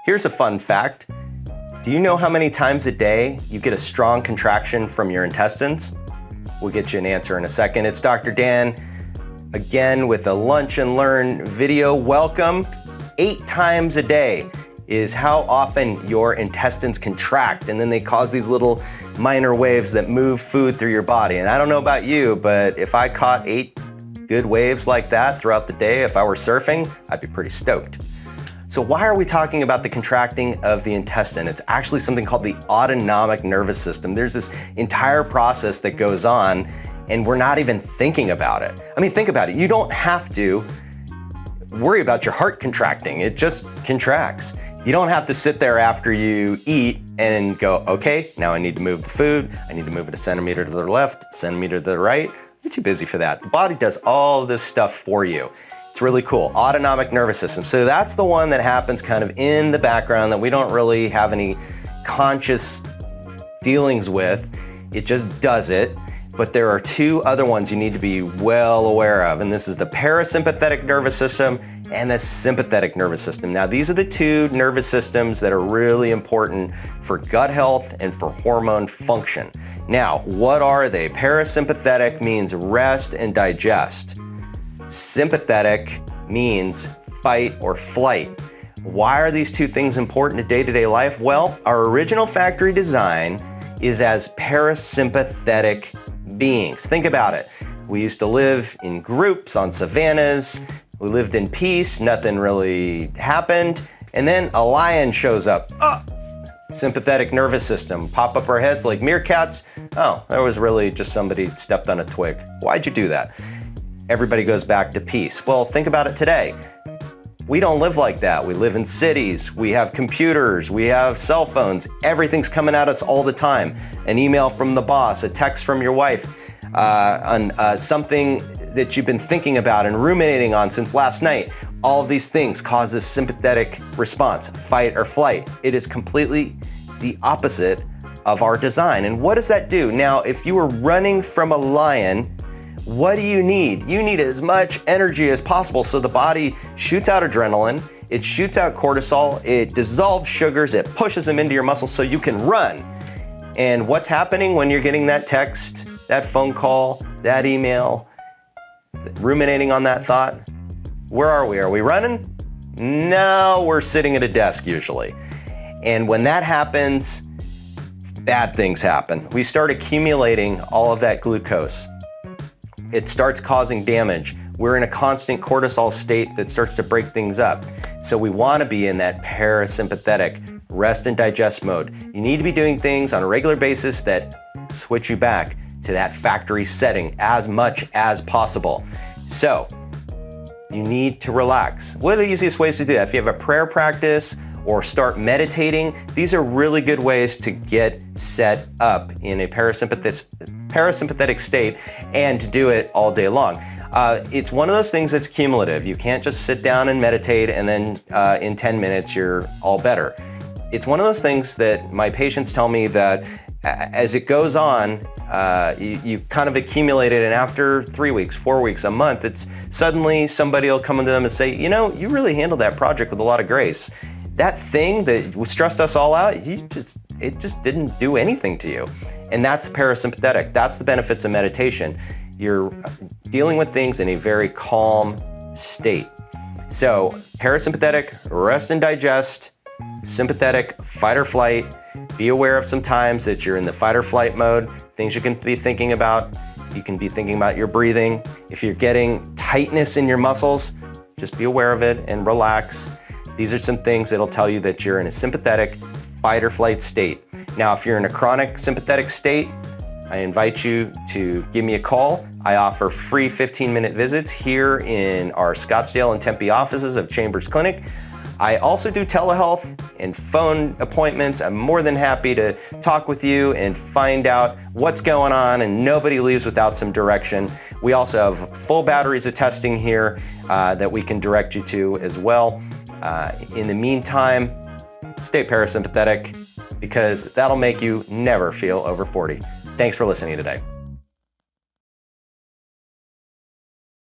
Here's a fun fact. Do you know how many times a day you get a strong contraction from your intestines? We'll get you an answer in a second. It's Dr. Dan, again with a Lunch and Learn video. Welcome. 8 times a day is how often your intestines contract, and then they cause these little minor waves that move food through your body. And I don't know about you, but if I caught 8 good waves like that throughout the day, if I were surfing, I'd be pretty stoked. So why are we talking about the contracting of the intestine? It's actually something called the autonomic nervous system. There's this entire process that goes on, and we're not even thinking about it. I mean, think about it. You don't have to worry about your heart contracting. It just contracts. You don't have to sit there after you eat and go, okay, now I need to move the food. I need to move it a centimeter to the left, centimeter to the right. You're too busy for that. The body does all of this stuff for you. It's really cool. Autonomic nervous system. So that's the one that happens kind of in the background that we don't really have any conscious dealings with. It just does it. But there are 2 other ones you need to be well aware of, and this is the parasympathetic nervous system and the sympathetic nervous system. Now, these are the 2 nervous systems that are really important for gut health and for hormone function. Now, what are they? Parasympathetic means rest and digest. Sympathetic means fight or flight. Why are these 2 things important to day-to-day life? Well, our original factory design is as parasympathetic beings. Think about it. We used to live in groups on savannas. We lived in peace. Nothing really happened. And then a lion shows up. Sympathetic nervous system. Pop up our heads like meerkats. Oh, that was really just somebody stepped on a twig. Why'd you do that? Everybody goes back to peace. Well, think about it today. We don't live like that. We live in cities. We have computers. We have cell phones. Everything's coming at us all the time. An email from the boss, a text from your wife, something that you've been thinking about and ruminating on since last night. All of these things cause this sympathetic response, fight or flight. It is completely the opposite of our design. And what does that do? Now, if you were running from a lion, what do you need? You need as much energy as possible, so the body shoots out adrenaline, it shoots out cortisol, it dissolves sugars, it pushes them into your muscles so you can run. And what's happening when you're getting that text, that phone call, that email, ruminating on that thought? Where are we? Are we running? No, we're sitting at a desk usually. And when that happens, bad things happen. We start accumulating all of that glucose. It starts causing damage. We're in a constant cortisol state that starts to break things up. So we want to be in that parasympathetic rest and digest mode. You need to be doing things on a regular basis that switch you back to that factory setting as much as possible. So you need to relax. What are the easiest ways to do that? If you have a prayer practice or start meditating, these are really good ways to get set up in a parasympathetic state and to do it all day long. It's one of those things that's cumulative. You can't just sit down and meditate and then in 10 minutes you're all better. It's one of those things that my patients tell me that as it goes on, you kind of accumulate it, and after 3 weeks, 4 weeks, a month, it's suddenly somebody will come into them and say, you know, you really handled that project with a lot of grace. That thing that stressed us all out, it just didn't do anything to you. And that's parasympathetic. That's the benefits of meditation. You're dealing with things in a very calm state. So parasympathetic, rest and digest. Sympathetic, fight or flight. Be aware of some times that you're in the fight or flight mode. Things you can be thinking about. You can be thinking about your breathing. If you're getting tightness in your muscles, just be aware of it and relax. These are some things that'll tell you that you're in a sympathetic fight or flight state. Now, if you're in a chronic sympathetic state, I invite you to give me a call. I offer free 15-minute visits here in our Scottsdale and Tempe offices of Chambers Clinic. I also do telehealth and phone appointments. I'm more than happy to talk with you and find out what's going on, and nobody leaves without some direction. We also have full batteries of testing here that we can direct you to as well. In the meantime, stay parasympathetic, because that'll make you never feel over 40. Thanks for listening today.